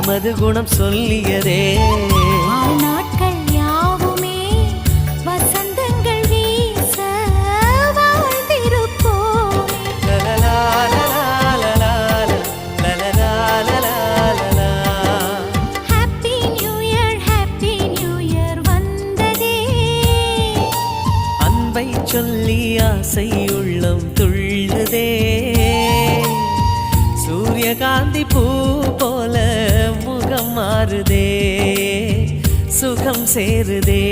நமது குணம் சொல்லியதே. நாட்கள் யாவுமே வசந்தங்கள் வீச வாழ்ந்திருப்போமே. ஹாப்பி நியூ இயர் வந்ததே. அன்பை சொல்லி ஆசை உள்ளம் துள்ளுதே. சூரியகாந்தி பூ போல முகம் மாறுதே, சுகம் சேருதே.